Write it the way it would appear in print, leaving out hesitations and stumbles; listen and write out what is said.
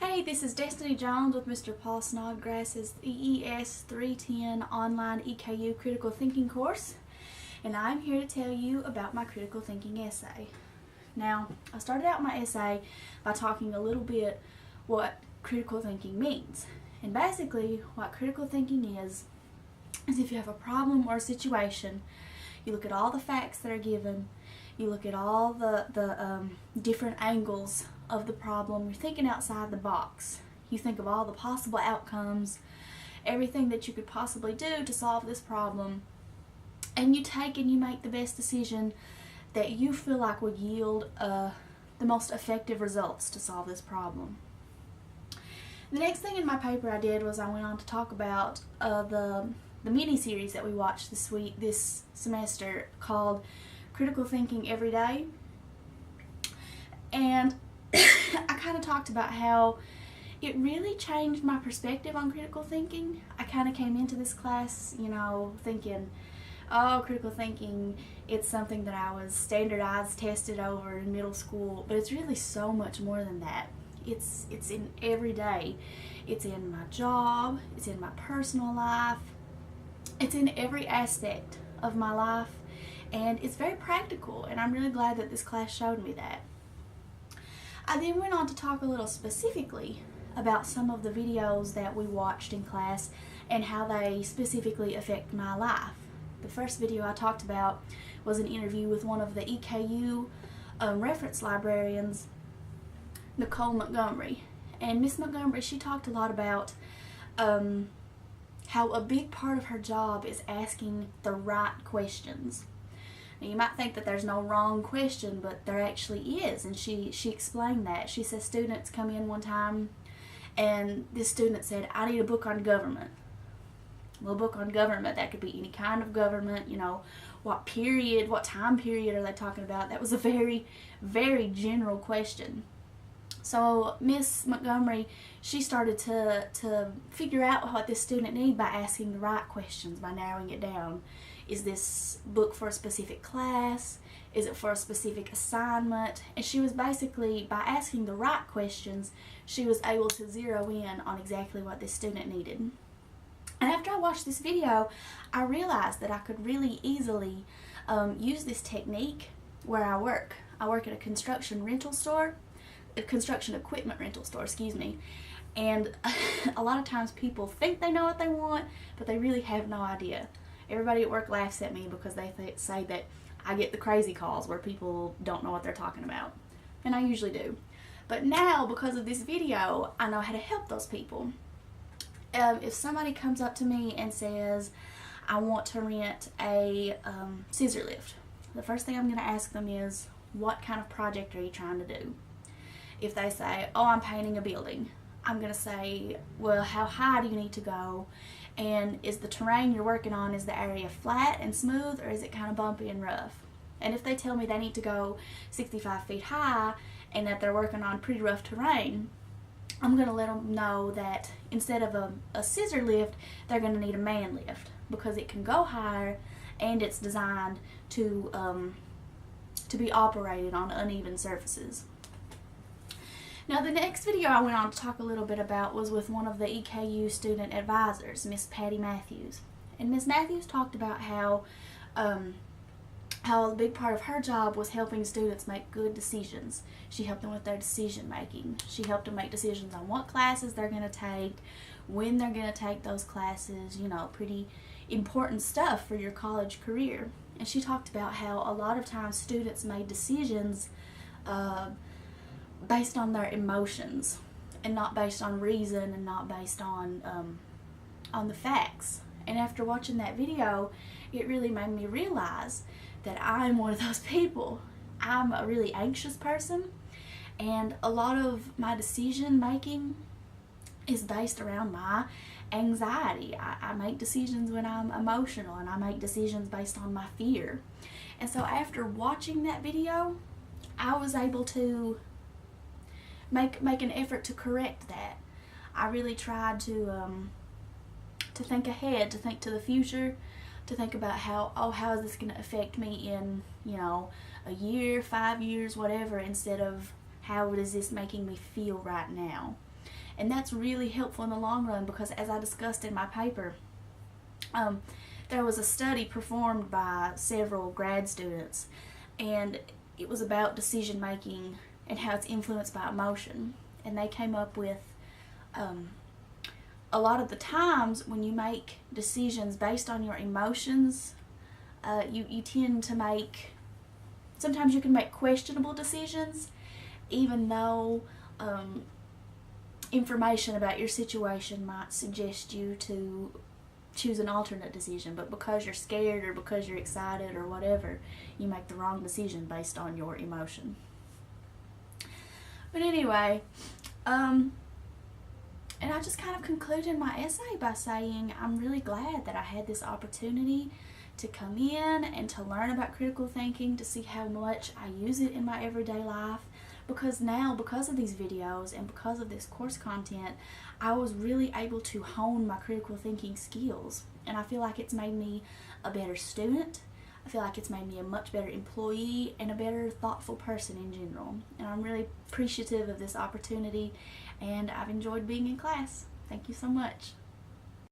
Hey, this is Destiny Jones with Mr. Paul Snodgrass's EES310 online EKU critical thinking course, and I'm here to tell you about my critical thinking essay. Now, I started out my essay by talking a little bit what critical thinking means. And basically, what critical thinking is if you have a problem or a situation, you look at all the facts that are given, you look at all the different angles of the problem, you're thinking outside the box. You think of all the possible outcomes, everything that you could possibly do to solve this problem, and you take and you make the best decision that you feel like would yield the most effective results to solve this problem. The next thing in my paper I did was I went on to talk about the mini-series that we watched this semester called Critical Thinking Every Day. And I kind of talked about how it really changed my perspective on critical thinking. I kind of came into this class, thinking, oh, critical thinking, it's something that I was standardized tested over in middle school, but it's really so much more than that. It's in every day. It's in my job, it's in my personal life, it's in every aspect of my life, and it's very practical, and I'm really glad that this class showed me that. I then went on to talk a little specifically about some of the videos that we watched in class and how they specifically affect my life. The first video I talked about was an interview with one of the EKU reference librarians, Nicole Montgomery. And Miss Montgomery, she talked a lot about how a big part of her job is asking the right questions. Now, you might think that there's no wrong question, but there actually is, and she explained that. She says students come in one time, and this student said, I need a book on government. Well, a book on government, that could be any kind of government, what period, what time period are they talking about? That was a very, very general question. So Miss Montgomery, she started to figure out what this student needed by asking the right questions, by narrowing it down. Is this book for a specific class? Is it for a specific assignment? And she was basically, by asking the right questions, she was able to zero in on exactly what this student needed. And after I watched this video, I realized that I could really easily use this technique where I work. I work at a construction equipment rental store, and a lot of times people think they know what they want, but they really have no idea. Everybody at work laughs at me because they say that I get the crazy calls where people don't know what they're talking about, and I usually do. But now, because of this video, I know how to help those people. If somebody comes up to me and says, I want to rent a scissor lift, the first thing I'm going to ask them is, what kind of project are you trying to do? If they say, oh, I'm painting a building, I'm going to say, well, how high do you need to go? And is the terrain you're working on, is the area flat and smooth, or is it kind of bumpy and rough? And if they tell me they need to go 65 feet high and that they're working on pretty rough terrain, I'm going to let them know that instead of a scissor lift, they're going to need a man lift, because it can go higher and it's designed to be operated on uneven surfaces. Now, the next video I went on to talk a little bit about was with one of the EKU student advisors, Miss Patty Matthews. And Miss Matthews talked about how a big part of her job was helping students make good decisions. She helped them with their decision making. She helped them make decisions on what classes they're going to take, when they're going to take those classes, pretty important stuff for your college career. And she talked about how a lot of times students made decisions based on their emotions, and not based on reason, and not based on the facts. And after watching that video, it really made me realize that I'm one of those people. I'm a really anxious person, and a lot of my decision making is based around my anxiety. I make decisions when I'm emotional, and I make decisions based on my fear. And so after watching that video, I was able to make an effort to correct that. I really tried to think ahead, to think to the future, to think about how is this going to affect me in a year, 5 years, whatever, instead of how is this making me feel right now. And that's really helpful in the long run because, as I discussed in my paper, there was a study performed by several grad students, and it was about decision making and how it's influenced by emotion. And they came up with a lot of the times when you make decisions based on your emotions, you tend to make, sometimes you can make questionable decisions, even though information about your situation might suggest you to choose an alternate decision, but because you're scared or because you're excited or whatever, you make the wrong decision based on your emotion. But anyway, and I just kind of concluded my essay by saying I'm really glad that I had this opportunity to come in and to learn about critical thinking, to see how much I use it in my everyday life, because now, because of these videos and because of this course content, I was really able to hone my critical thinking skills, and I feel like it's made me a better student. I feel like it's made me a much better employee and a better thoughtful person in general, and I'm really appreciative of this opportunity, and I've enjoyed being in class. Thank you so much.